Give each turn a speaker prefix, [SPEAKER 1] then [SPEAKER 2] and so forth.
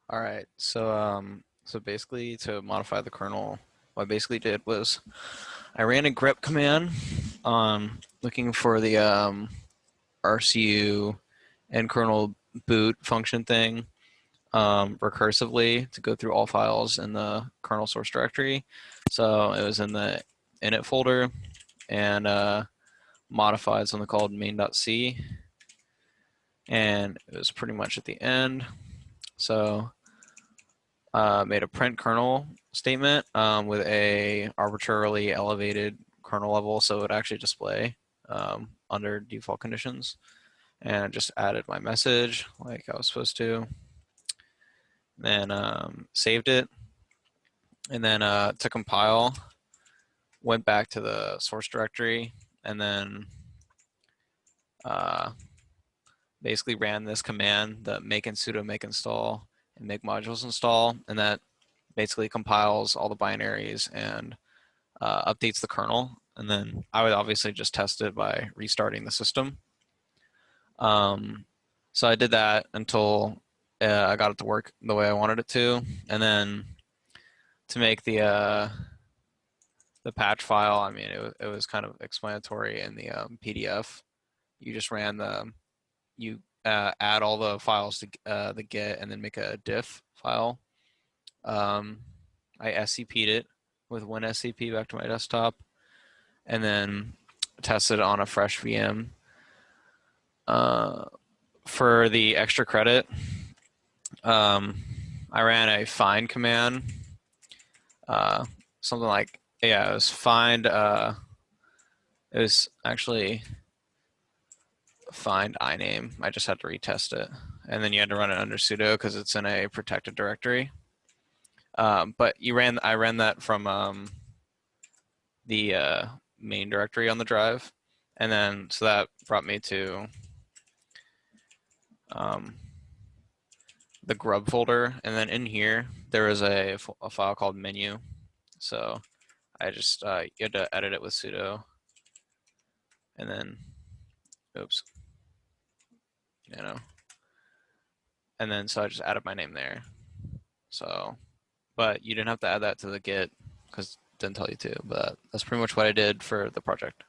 [SPEAKER 1] All right. So basically to modify the kernel, what I basically did was I ran a grep command looking for the RCU and kernel boot function thing recursively to go through all files in the kernel source directory. So it was in the init folder and modified something called main.c, and it was pretty much at the end. So made a print kernel statement with a arbitrarily elevated kernel level, so it would actually display under default conditions. And I just added my message like I was supposed to. Then saved it, and then to compile, went back to the source directory, and then basically ran this command, the make and sudo make install and make modules install, and that basically compiles all the binaries and updates the kernel. And then I would obviously just test it by restarting the system. So I did that until I got it to work the way I wanted it to. And then to make the patch file, I mean, it was kind of explanatory in the PDF. You just ran you add all the files to the get and then make a diff file. I SCP'd it with WinSCP back to my desktop, and then tested on a fresh VM. For the extra credit, I ran a find command, something like, yeah, it was find, it was actually find iname. I just had to retest it. And then you had to run it under sudo because it's in a protected directory. But I ran that from the main directory on the drive. And then, so that brought me to the grub folder. And then in here, there is a file called menu. So I just, you had to edit it with sudo. And then, oops, and then so I just added my name there. So, but you didn't have to add that to the Git because it didn't tell you to, but that's pretty much what I did for the project.